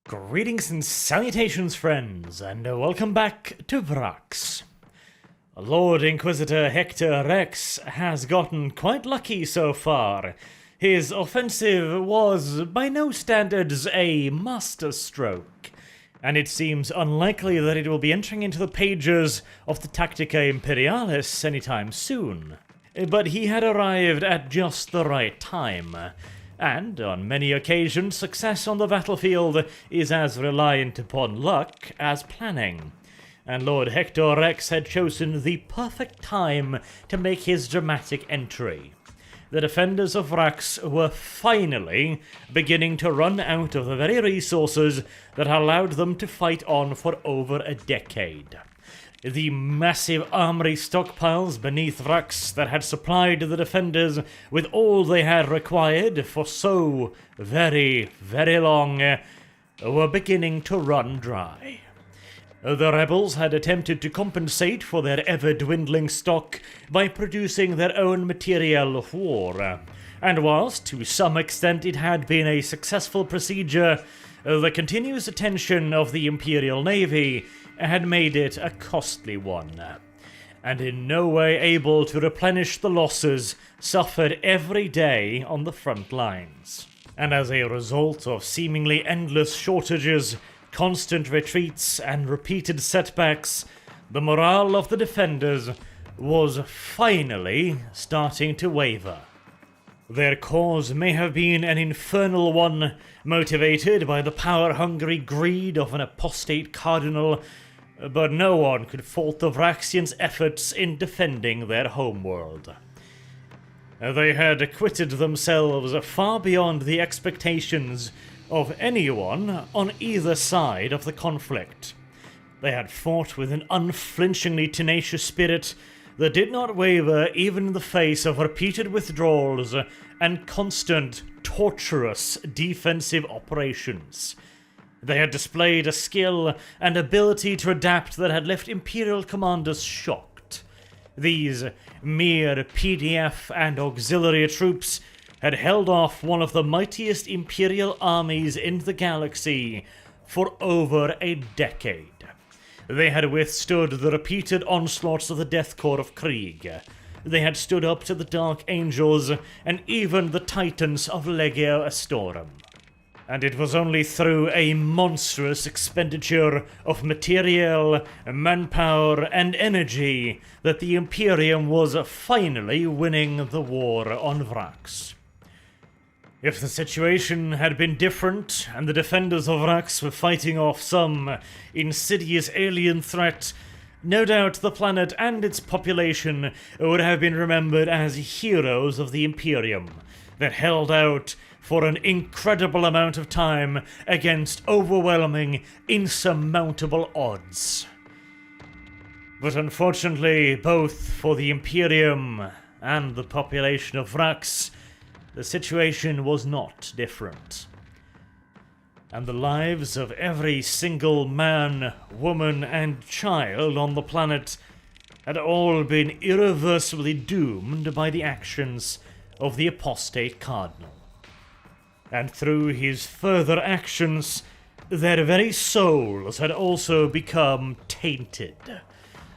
Greetings and salutations, friends, and welcome back to Vraks. Lord Inquisitor Hector Vraks has gotten quite lucky so far. His offensive was, by no standards, a masterstroke, and it seems unlikely that it will be entering into the pages of the Tactica Imperialis anytime soon. But he had arrived at just the right time. And, on many occasions, success on the battlefield is as reliant upon luck as planning. And Lord Hector Vraks had chosen the perfect time to make his dramatic entry. The defenders of Vraks were finally beginning to run out of the very resources that allowed them to fight on for over a decade. The massive armory stockpiles beneath Vraks that had supplied the defenders with all they had required for so very, very long were beginning to run dry. The rebels had attempted to compensate for their ever-dwindling stock by producing their own material of war, and whilst to some extent it had been a successful procedure, the continuous attention of the Imperial Navy had made it a costly one, and in no way able to replenish the losses suffered every day on the front lines. And as a result of seemingly endless shortages, constant retreats, and repeated setbacks, the morale of the defenders was finally starting to waver. Their cause may have been an infernal one, motivated by the power-hungry greed of an apostate Cardinal, but no one could fault the Vraxians' efforts in defending their homeworld. They had acquitted themselves far beyond the expectations of anyone on either side of the conflict. They had fought with an unflinchingly tenacious spirit that did not waver even in the face of repeated withdrawals and constant, torturous defensive operations. They had displayed a skill and ability to adapt that had left Imperial commanders shocked. These mere PDF and auxiliary troops had held off one of the mightiest Imperial armies in the galaxy for over a decade. They had withstood the repeated onslaughts of the Death Corps of Krieg. They had stood up to the Dark Angels and even the Titans of Legio Astorum. And it was only through a monstrous expenditure of material, manpower, and energy that the Imperium was finally winning the war on Vraks. If the situation had been different, and the defenders of Vraks were fighting off some insidious alien threat, no doubt the planet and its population would have been remembered as heroes of the Imperium that held out for an incredible amount of time against overwhelming, insurmountable odds. But unfortunately, both for the Imperium and the population of Vraks, the situation was not different. And the lives of every single man, woman, and child on the planet had all been irreversibly doomed by the actions of the apostate Cardinal. And through his further actions, their very souls had also become tainted.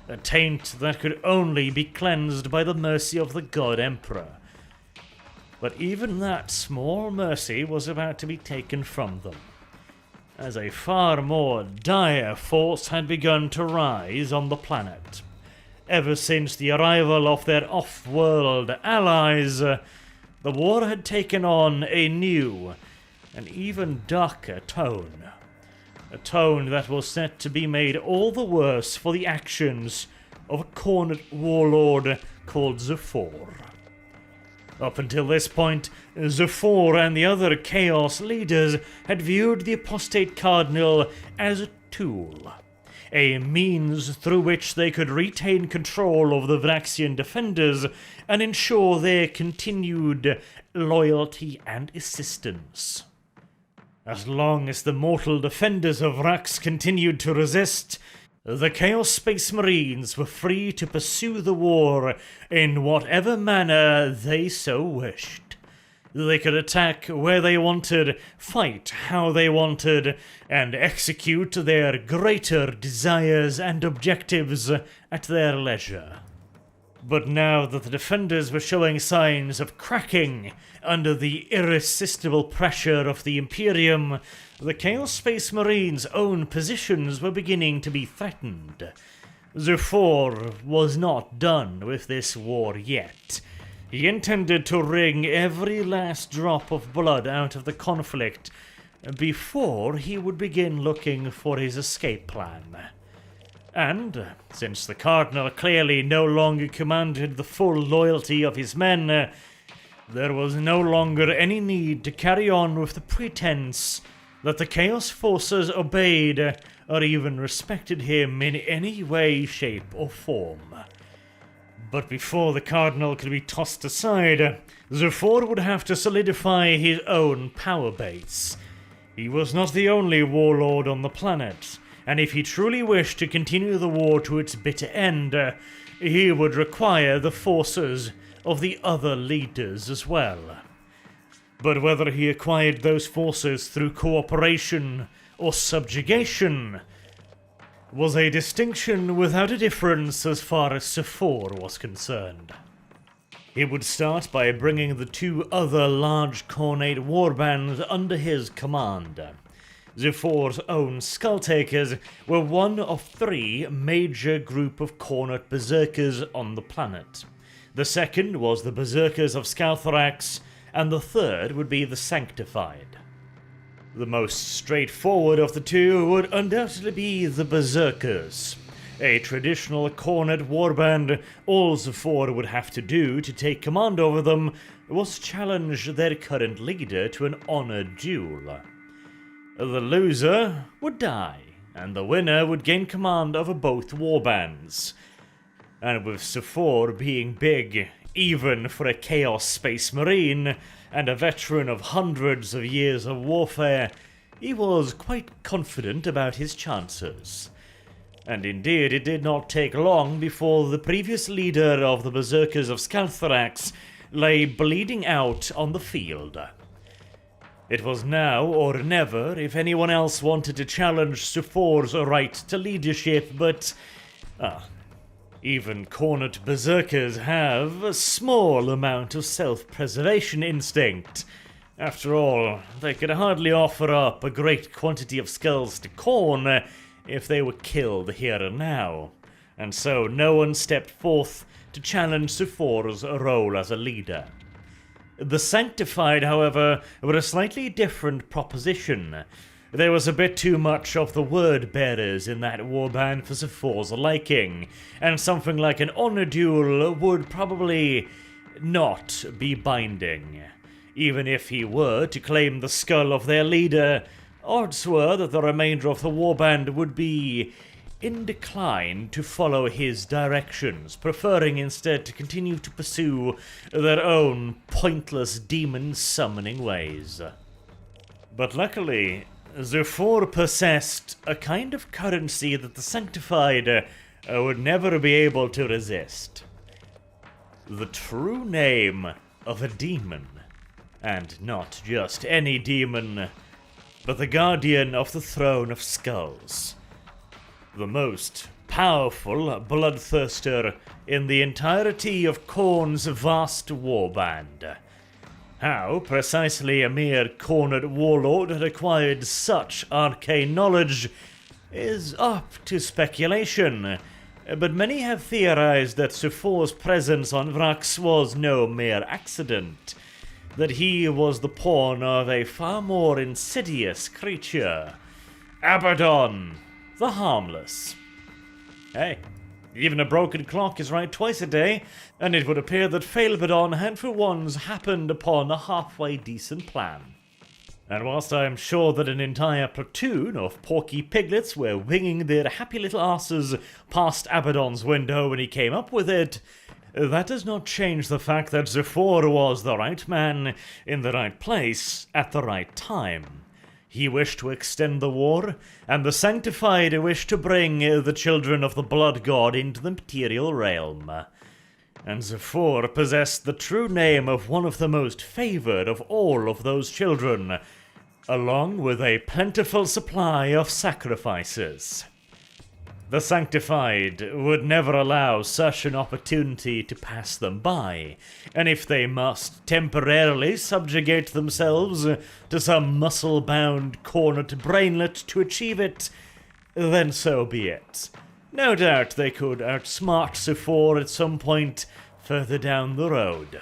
A taint that could only be cleansed by the mercy of the God Emperor. But even that small mercy was about to be taken from them, as a far more dire force had begun to rise on the planet. Ever since the arrival of their off-world allies, the war had taken on a new and even darker tone. A tone that was set to be made all the worse for the actions of a cornered warlord called Zuhfor. Up until this point, Zuhfor and the other Chaos leaders had viewed the apostate Cardinal as a tool, a means through which they could retain control of the Vraxian defenders and ensure their continued loyalty and assistance. As long as the mortal defenders of Vraks continued to resist, the Chaos Space Marines were free to pursue the war in whatever manner they so wished. They could attack where they wanted, fight how they wanted, and execute their greater desires and objectives at their leisure. But now that the defenders were showing signs of cracking under the irresistible pressure of the Imperium, the Chaos Space Marines' own positions were beginning to be threatened. Zuhfor was not done with this war yet. He intended to wring every last drop of blood out of the conflict before he would begin looking for his escape plan. And, since the Cardinal clearly no longer commanded the full loyalty of his men, there was no longer any need to carry on with the pretense that the Chaos Forces obeyed or even respected him in any way, shape, or form. But before the Cardinal could be tossed aside, Zuhfor would have to solidify his own power base. He was not the only warlord on the planet, and if he truly wished to continue the war to its bitter end, he would require the forces of the other leaders as well. But whether he acquired those forces through cooperation or subjugation was a distinction without a difference as far as Zuhfor was concerned. He would start by bringing the two other large Khanate warbands under his command. Zuhfor's own Skulltakers were one of three major group of Khanate berserkers on the planet. The second was the berserkers of Vraks, and the third would be the Sanctified. The most straightforward of the two would undoubtedly be the berserkers. A traditional Khanate warband. All Zuhfor would have to do to take command over them was challenge their current leader to an honored duel. The loser would die, and the winner would gain command over both warbands. And with Zuhfor being big, even for a Chaos Space Marine, and a veteran of hundreds of years of warfare, he was quite confident about his chances. And indeed, it did not take long before the previous leader of the Berserkers of Vraks lay bleeding out on the field. It was now or never if anyone else wanted to challenge Zuhfor's right to leadership, but even Khanate berserkers have a small amount of self-preservation instinct. After all, they could hardly offer up a great quantity of skulls to Khorne if they were killed here and now, and so no one stepped forth to challenge Zuhfor's role as a leader. The Sanctified, however, were a slightly different proposition. There was a bit too much of the word-bearers in that warband for Zuhfor's liking, and something like an honor duel would probably not be binding. Even if he were to claim the skull of their leader, odds were that the remainder of the warband would be inclined to follow his directions, preferring instead to continue to pursue their own pointless demon-summoning ways. But luckily, Zuhfor possessed a kind of currency that the Sanctified would never be able to resist. The true name of a demon. And not just any demon, but the Guardian of the Throne of Skulls. The most powerful bloodthirster in the entirety of Khorne's vast warband. How precisely a mere Khanate warlord had acquired such arcane knowledge is up to speculation, but many have theorized that Zuhfor's presence on Vraks was no mere accident, that he was the pawn of a far more insidious creature, Abaddon, the Harmless. Hey, even a broken clock is right twice a day, and it would appear that Failbadon had for once happened upon a halfway decent plan. And whilst I am sure that an entire platoon of porky piglets were winging their happy little asses past Abaddon's window when he came up with it, that does not change the fact that Zuhfor was the right man in the right place at the right time. He wished to extend the war, and the Sanctified wished to bring the children of the Blood God into the material realm. and Zuhfor possessed the true name of one of the most favored of all of those children, along with a plentiful supply of sacrifices. The Sanctified would never allow such an opportunity to pass them by, and if they must temporarily subjugate themselves to some muscle-bound, cornered brainlet to achieve it, then so be it. No doubt they could outsmart Zuhfor at some point further down the road.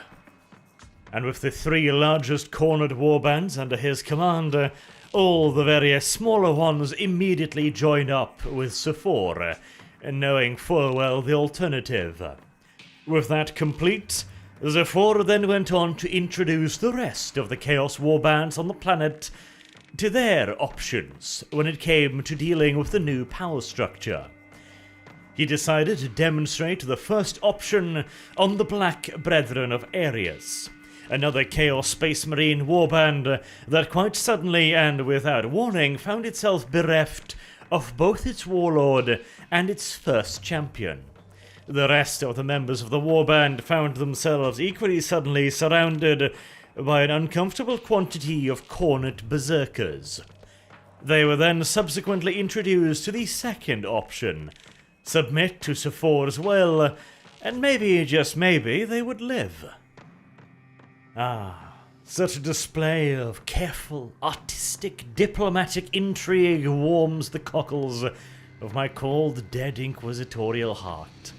And with the 3 largest cornered warbands under his command, all the various smaller ones immediately joined up with Zuhfor, knowing full well the alternative. With that complete, Zuhfor then went on to introduce the rest of the Chaos warbands on the planet to their options when it came to dealing with the new power structure. He decided to demonstrate the first option on the Black Brethren of Ares, another Chaos Space Marine warband that quite suddenly and without warning found itself bereft of both its warlord and its first champion. The rest of the members of the warband found themselves equally suddenly surrounded by an uncomfortable quantity of cornered berserkers. They were then subsequently introduced to the second option: submit to Zuhfor's will, and maybe, just maybe, they would live. Such a display of careful, artistic, diplomatic intrigue warms the cockles of my cold, dead inquisitorial heart.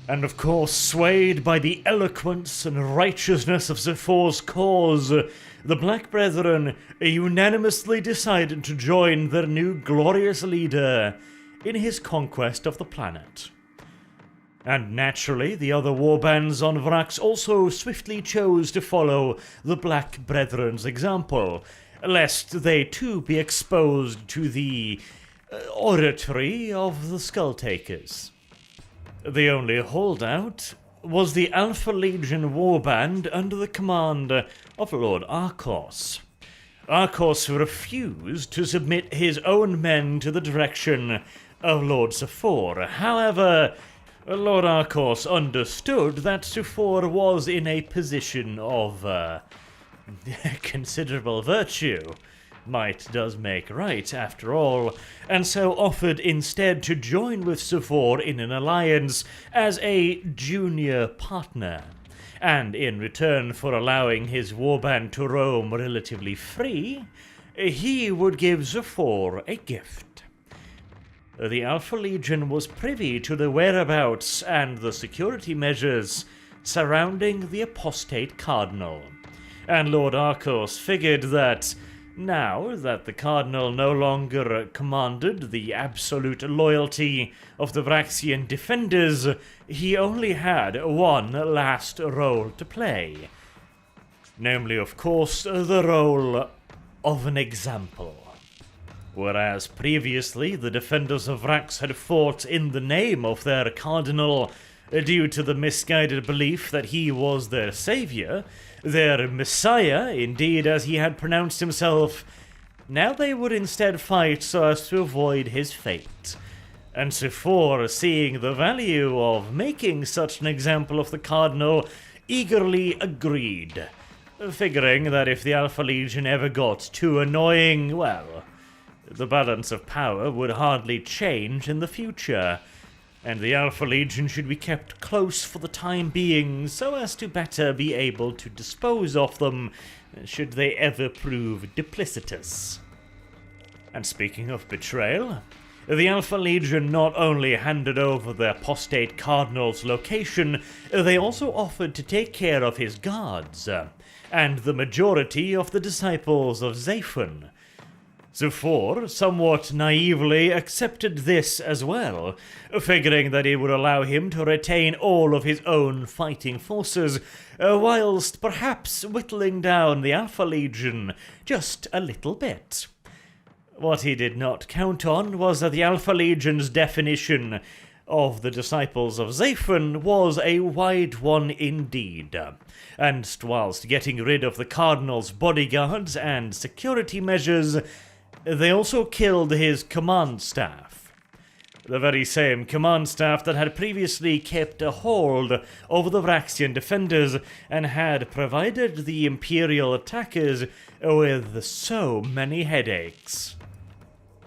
And of course, swayed by the eloquence and righteousness of Zuhfor's cause, the Black Brethren unanimously decided to join their new glorious leader in his conquest of the planet. And naturally, the other warbands on Vraks also swiftly chose to follow the Black Brethren's example, lest they too be exposed to the oratory of the Skulltakers. The only holdout was the Alpha Legion warband under the command of Lord Arkos. Arkos refused to submit his own men to the direction of Lord Zuhfor. However, Lord Arkos understood that Zuhfor was in a position of considerable virtue. Might does make right, after all, and so offered instead to join with Zuhfor in an alliance as a junior partner, and in return for allowing his warband to roam relatively free, he would give Zuhfor a gift. The Alpha Legion was privy to the whereabouts and the security measures surrounding the apostate Cardinal, and Lord Arkos figured that now that the Cardinal no longer commanded the absolute loyalty of the Vraxian defenders, he only had one last role to play. Namely, of course, the role of an example. Whereas previously the defenders of Vraks had fought in the name of their Cardinal due to the misguided belief that he was their savior, their messiah, indeed, as he had pronounced himself, now they would instead fight so as to avoid his fate. And Zuhfor, seeing the value of making such an example of the Cardinal, eagerly agreed, figuring that if the Alpha Legion ever got too annoying, well, the balance of power would hardly change in the future, and the Alpha Legion should be kept close for the time being so as to better be able to dispose of them should they ever prove duplicitous. And speaking of betrayal, the Alpha Legion not only handed over the apostate Cardinal's location, they also offered to take care of his guards, and the majority of the disciples of Zaur. Zuhfor, somewhat naively, accepted this as well, figuring that it would allow him to retain all of his own fighting forces, whilst perhaps whittling down the Alpha Legion just a little bit. What he did not count on was that the Alpha Legion's definition of the disciples of Zaur was a wide one indeed, and whilst getting rid of the Cardinal's bodyguards and security measures, they also killed his command staff. the very same command staff that had previously kept a hold over the Vraxian defenders and had provided the Imperial attackers with so many headaches.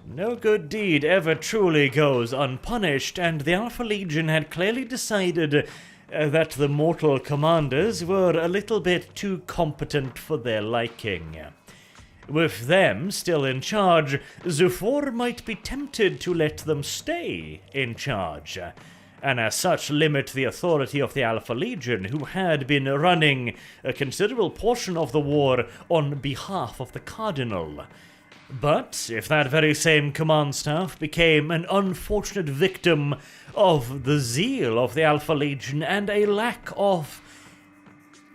No good deed ever truly goes unpunished, and the Alpha Legion had clearly decided that the mortal commanders were a little bit too competent for their liking. With them still in charge, Zuhfor might be tempted to let them stay in charge, and as such limit the authority of the Alpha Legion, who had been running a considerable portion of the war on behalf of the Cardinal. But if that very same command staff became an unfortunate victim of the zeal of the Alpha Legion and a lack of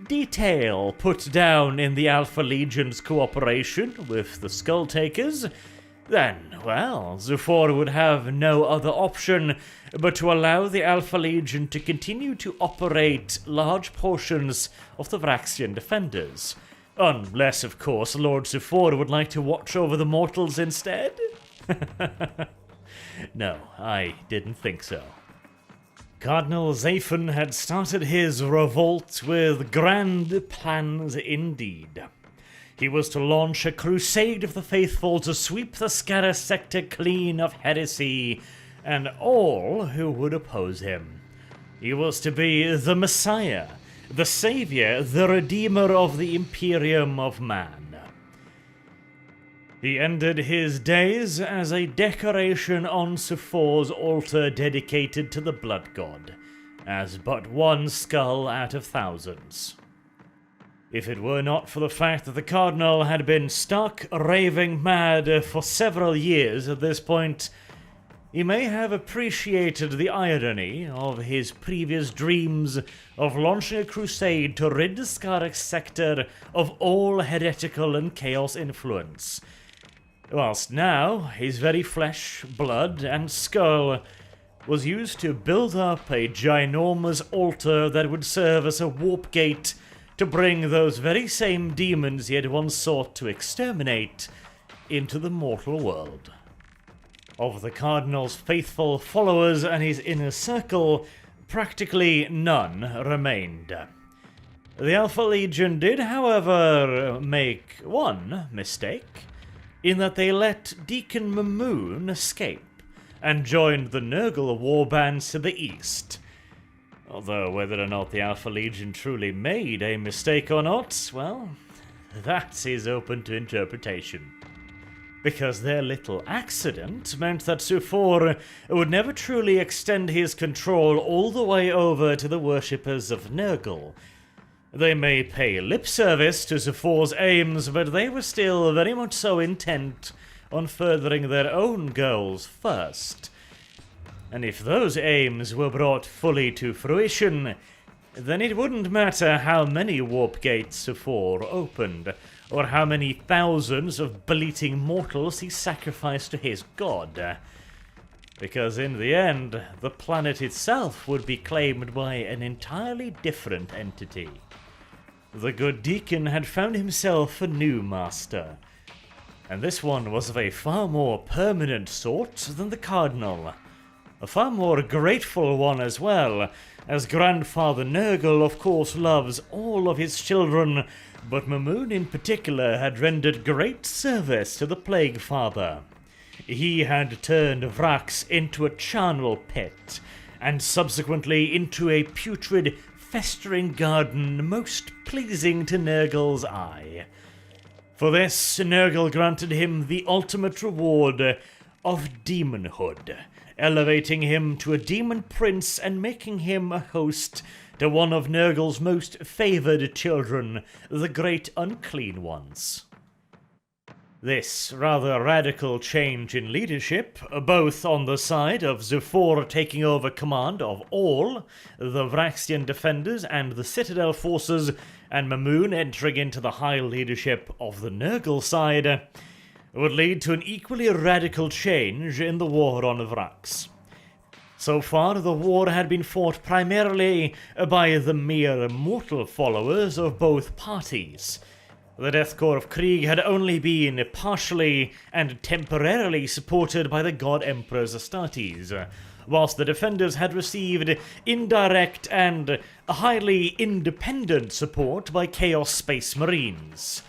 detail put down in the Alpha Legion's cooperation with the Skulltakers, then, well, Zuhfor would have no other option but to allow the Alpha Legion to continue to operate large portions of the Vraxian defenders. Unless, of course, Lord Zuhfor would like to watch over the mortals instead? No, I didn't think so. Cardinal Zaur had started his revolt with grand plans indeed. He was to launch a crusade of the faithful to sweep the Scarra sector clean of heresy and all who would oppose him. He was to be the Messiah, the Saviour, the Redeemer of the Imperium of Man. He ended his days as a decoration on Zuhfor's altar dedicated to the Blood God, as but one skull out of thousands. If it were not for the fact that the Cardinal had been stark raving mad for several years at this point, he may have appreciated the irony of his previous dreams of launching a crusade to rid the Scarra sector of all heretical and chaos influence, whilst now his very flesh, blood, and skull was used to build up a ginormous altar that would serve as a warp gate to bring those very same demons he had once sought to exterminate into the mortal world. Of the Cardinal's faithful followers and his inner circle, practically none remained. The Alpha Legion did, however, make one mistake, in that they let Deacon Mamoon escape and joined the Nurgle warbands to the east. Although whether or not the Alpha Legion truly made a mistake or not, well, that is open to interpretation. Because their little accident meant that Zuhfor would never truly extend his control all the way over to the worshippers of Nurgle. They may pay lip service to Zuhfor's aims, but they were still very much so intent on furthering their own goals first. And if those aims were brought fully to fruition, then it wouldn't matter how many warp gates Zuhfor opened, or how many thousands of bleating mortals he sacrificed to his god. Because in the end, the planet itself would be claimed by an entirely different entity. The good deacon had found himself a new master, and this one was of a far more permanent sort than the Cardinal. A far more grateful one as well, as Grandfather Nurgle of course loves all of his children, but Mamoon in particular had rendered great service to the Plague Father. He had turned Vraks into a charnel pit, and subsequently into a putrid, festering garden most pleasing to Nurgle's eye. For this, Nurgle granted him the ultimate reward of demonhood, elevating him to a demon prince and making him a host to one of Nurgle's most favoured children, the Great Unclean Ones. This rather radical change in leadership, both on the side of Zuhfor taking over command of all the Vraxian defenders and the Citadel forces, and Mamoon entering into the high leadership of the Nurgle side, would lead to an equally radical change in the war on Vraks. So far, the war had been fought primarily by the mere mortal followers of both parties, The Death Corps of Krieg had only been partially and temporarily supported by the God Emperor's Astartes, whilst the Defenders had received indirect and highly independent support by Chaos Space Marines.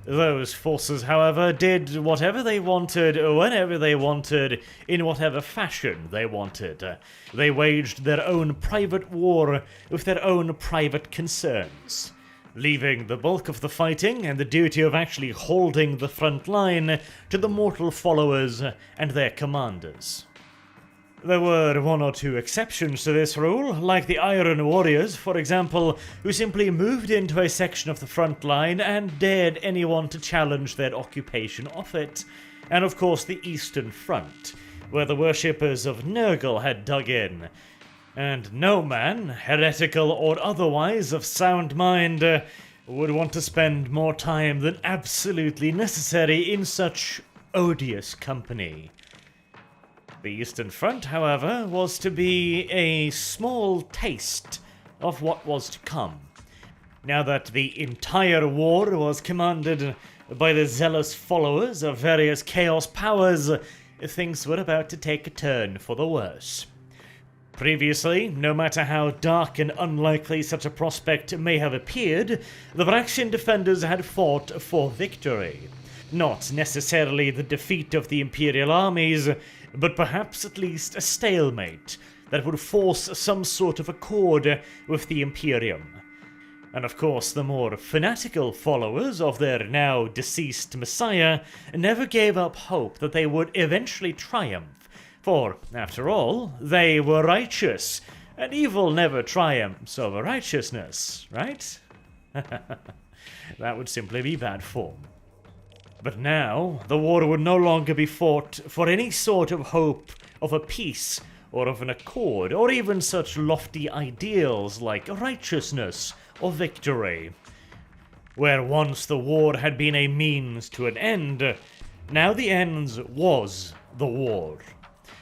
Those forces, however, did whatever they wanted, whenever they wanted, in whatever fashion they wanted. They waged their own private war with their own private concerns, leaving the bulk of the fighting and the duty of actually holding the front line to the mortal followers and their commanders. There were one or two exceptions to this rule, like the Iron Warriors, for example, who simply moved into a section of the front line and dared anyone to challenge their occupation of it, and of course the Eastern Front, where the worshippers of Nurgle had dug in. And no man, heretical or otherwise of sound mind, would want to spend more time than absolutely necessary in such odious company. The Eastern Front, however, was to be a small taste of what was to come. Now that the entire war was commanded by the zealous followers of various chaos powers, things were about to take a turn for the worse. Previously, no matter how dark and unlikely such a prospect may have appeared, the Vraksian defenders had fought for victory. Not necessarily the defeat of the Imperial armies, but perhaps at least a stalemate that would force some sort of accord with the Imperium. And of course, the more fanatical followers of their now deceased messiah never gave up hope that they would eventually triumph, for, after all, they were righteous, and evil never triumphs over righteousness, right? That would simply be bad form. But now, the war would no longer be fought for any sort of hope of a peace, or of an accord, or even such lofty ideals like righteousness or victory. Where once the war had been a means to an end, now the end was the war.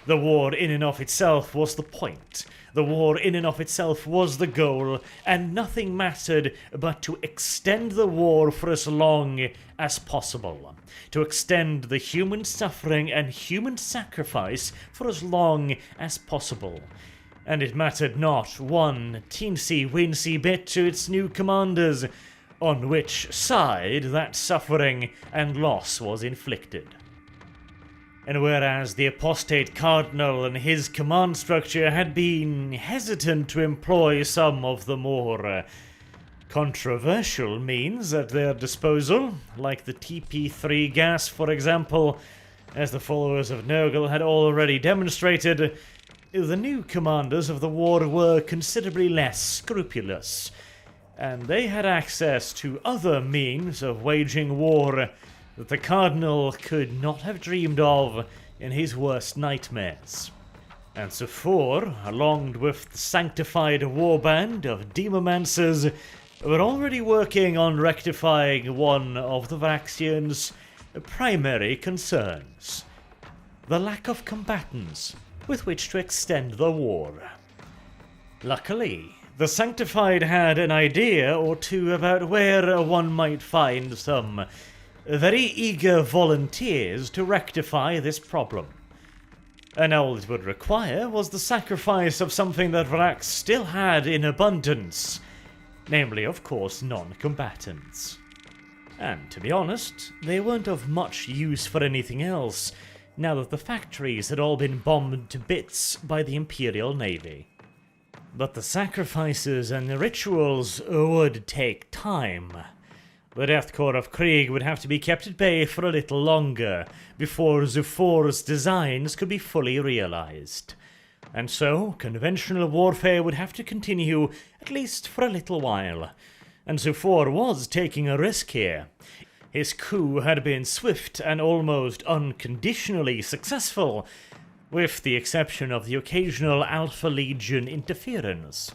The war in and of itself was the point. The war in and of itself was the goal, and nothing mattered but to extend the war for as long as possible. To extend the human suffering and human sacrifice for as long as possible. And it mattered not one teensy-weensy bit to its new commanders on which side that suffering and loss was inflicted. And whereas the apostate Cardinal and his command structure had been hesitant to employ some of the more controversial means at their disposal, like the TP3 gas, for example, as the followers of Nurgle had already demonstrated, the new commanders of the war were considerably less scrupulous, and they had access to other means of waging war that the Cardinal could not have dreamed of in his worst nightmares. And Zuhfor, along with the sanctified warband of demomancers, were already working on rectifying one of the Vraksians' primary concerns: the lack of combatants with which to extend the war. Luckily, the Sanctified had an idea or two about where one might find some very eager volunteers to rectify this problem. And all it would require was the sacrifice of something that Vraks still had in abundance, namely, of course, non-combatants. And to be honest, they weren't of much use for anything else, now that the factories had all been bombed to bits by the Imperial Navy. But the sacrifices and the rituals would take time. The Death Corps of Krieg would have to be kept at bay for a little longer before Zuhfor's designs could be fully realized. And so, conventional warfare would have to continue at least for a little while. And Zuhfor was taking a risk here. His coup had been swift and almost unconditionally successful, with the exception of the occasional Alpha Legion interference.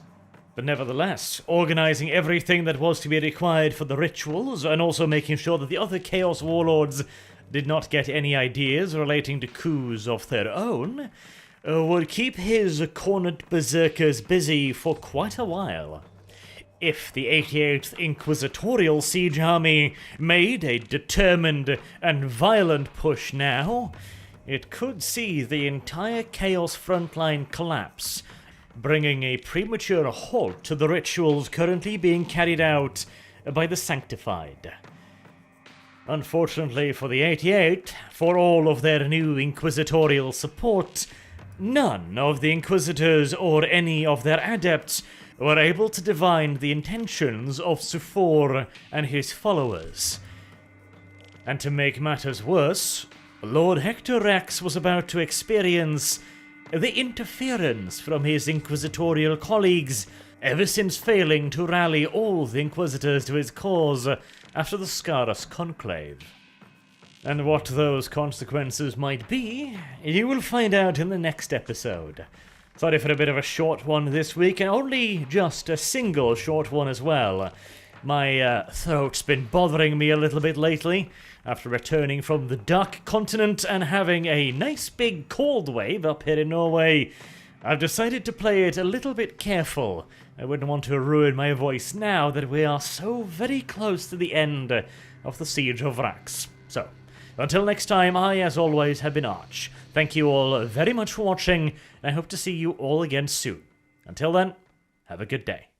But nevertheless, organizing everything that was to be required for the rituals, and also making sure that the other Chaos Warlords did not get any ideas relating to coups of their own, would keep his cornered berserkers busy for quite a while. If the 88th Inquisitorial Siege Army made a determined and violent push now, it could see the entire Chaos frontline collapse, bringing a premature halt to the rituals currently being carried out by the Sanctified. Unfortunately for the 88, for all of their new Inquisitorial support, none of the Inquisitors or any of their adepts were able to divine the intentions of Zuhfor and his followers. And to make matters worse, Lord Hector Rex was about to experience the interference from his Inquisitorial colleagues ever since failing to rally all the Inquisitors to his cause after the Scarus Conclave. And what those consequences might be, you will find out in the next episode. Sorry for a bit of a short one this week, and only just a single short one as well. My throat's been bothering me a little bit lately, after returning from the Dark Continent and having a nice big cold wave up here in Norway. I've decided to play it a little bit careful. I wouldn't want to ruin my voice now that we are so very close to the end of the Siege of Vraks. So, until next time, I, as always, have been Arch. Thank you all very much for watching, and I hope to see you all again soon. Until then, have a good day.